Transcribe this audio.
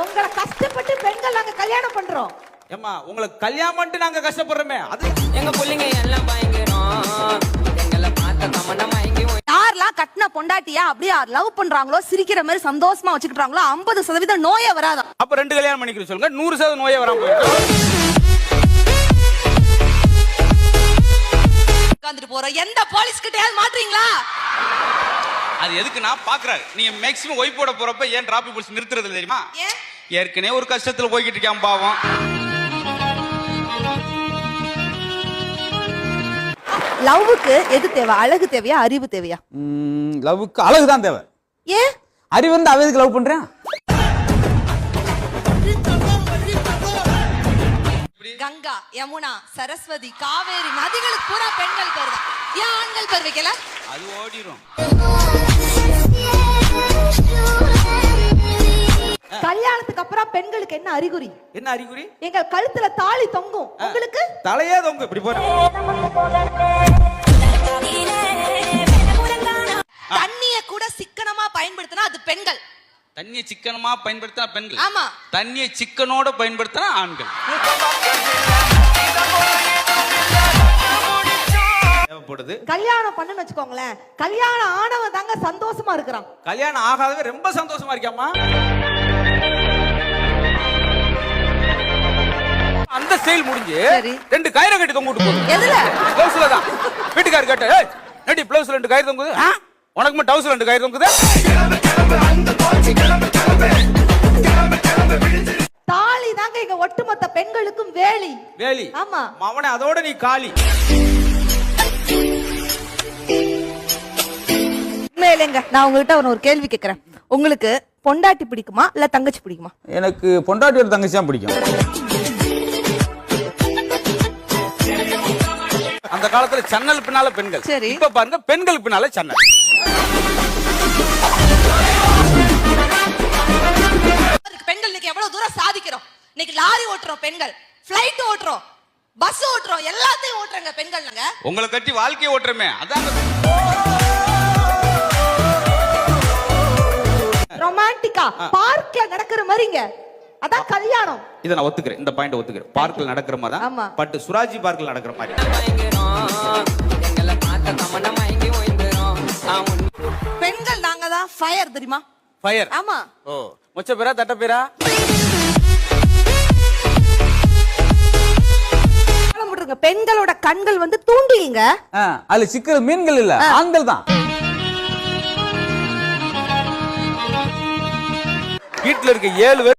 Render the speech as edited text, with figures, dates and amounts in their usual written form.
உங்களை கஷ்டப்பட்டு பெண்கள் நாங்க கல்யாணம் பண்றோம். ஏம்மா உங்களை கல்யாணம் பண்ணிட்டு நாங்க கஷ்டப்படுறோமே, அது எங்க பிள்ளைங்க எல்லாம் பயங்கரம், எங்களை பார்த்த தமன்னா மயங்கி யாரெல்லாம் கட்டின பொண்டாட்டியா அப்படியே லவ் பண்றாங்களோ, சிரிக்கிற மாதிரி சந்தோஷமா வச்சுக்கிட்டாங்களோ 50% நோயே வராதான். அப்ப 2 கல்யாணம் பண்ணிக்கிற சொல்லுங்க, 100% நோயே வராம போயிடும். உட்கார்ந்துட்டு போறோம், எந்த போலீஸ் கிட்டயாவது மாட்றீங்களா? அது எதுக்கு நான் பாக்குறாரு, நீங்க மேக்ஸிமம் ஒய்ஃப் போட போறப்ப ஏன் டிராபிக் போலீஸ் நிறுத்துறது இல்ல தெரியுமா? ஏற்கனவே ஒரு கஷ்டத்துல போய்கிட்டு இருக்கான் பாவம். லவ்வுக்கு எது தேவை? அழகு தேவையா, அறிவு தேவையா? லவ்வுக்கு அழகு தான் தேவை. ஏன் அறிவு வந்து அவதுக்கு லவ் பண்றேன்? கங்கா, யமுனா, சரஸ்வதி, காவேரி நதிகளுக்கு பூரா பெண்கள் பேர் தான். ஏன் ஆண்கள் பேர் வைக்கல? அது ஓடிரும். கல்யாணத்துக்கு அப்புறம் பெண்களுக்கு என்ன அறிகுறி? என்ன அறிகுறி? எங்க கழுத்துல தாலி தொங்கும், உங்களுக்கு தலையே தொங்கும். இப்படி போற தண்ணிய கூட சிக்கனமா பயன்படுத்தினா அது பெண்கள். தண்ணியை சிக்கனமா பயன்படுத்தினா பெண்கள். ஆமா. தண்ணியை சிக்கனோட பயன்படுத்தினா ஆண்கள். தேவைப்படுது. கல்யாணம் பண்ணுன்னு வச்சுக்கோங்களேன், கல்யாணம் ஆனவன் தாங்க சந்தோஷமா இருக்கிறான். கல்யாணம் ஆகாதவே ரொம்ப சந்தோஷமா இருக்காமா. அந்த ஸ்டைல் முடிஞ்சு 2 கயிறை கட்டி தொங்கிட்டு போகுது. எதுல? பிளவுஸ்ல தான். வீட்டுக்காரர் கேட்ட, ஏய் நடி பிளவுஸ்ல 2 கயிறு தொங்குது, உனக்கு மட்டும் டவுஸ்ல 2 கயிறு தொங்குது. தாலி தாங்க இங்க ஒட்டுமொத்த பெண்களுக்கும் வேலி. வேலி. ஆமா. அவனை அதோட நீ காலி. உண்மையிலேங்க நான் உங்ககிட்ட ஒரு கேள்வி கேட்கிறேன். உங்களுக்கு பொண்டாட்டி பிடிக்குமா இல்ல தங்கச்சி பிடிக்குமா? எனக்கு பொண்டாட்டி ஒரு தங்கச்சி தான் பிடிக்கும். அந்த காலத்துல சன்னல் பின்னால பெண்கள், இப்ப பாருங்க பெண்கள் பின்னால சன்னல். பெண்கள் இன்னைக்கு எவ்வளவு தூரம் சாதிக்கிறோம். இன்னைக்கு லாரி ஓட்டுறோம் பெண்கள், பிளைட் ஓட்டுறோம், பஸ் ஓட்டுறோம், எல்லாத்தையும் ஓட்டுறாங்க பெண்கள். நாங்க உங்களை கட்டி வாழ்க்கையை ஓட்டுறமே, அதான் ரொமான்டிக்கா பார்க்ல நடக்கிற மாதிரிங்க. அதான் கல்யாணம். இத நான் ஒத்துக்கிறேன், இந்த பாயிண்ட் ஒத்துக்கிறேன். பார்க்ல நடக்கிற மாதிரி தான், பட் சுராஜி பார்க்ல நடக்கிற மாதிரி. எங்களை பார்த்த தமன்னா மயங்கி ஓய்ந்துரும். பெண்கள் நாங்க தான் ஃபயர், தெரியுமா? ஃபயர். ஆமா. ஓ, மொச்ச பேரா தட்ட பேரா? பெண்களோட கண்கள் வந்து தூண்டிங்க. அதுல சிக்கிற மீன்கள் இல்ல, ஆண்கள் தான். வீட்டுல இருக்க 7 பேர்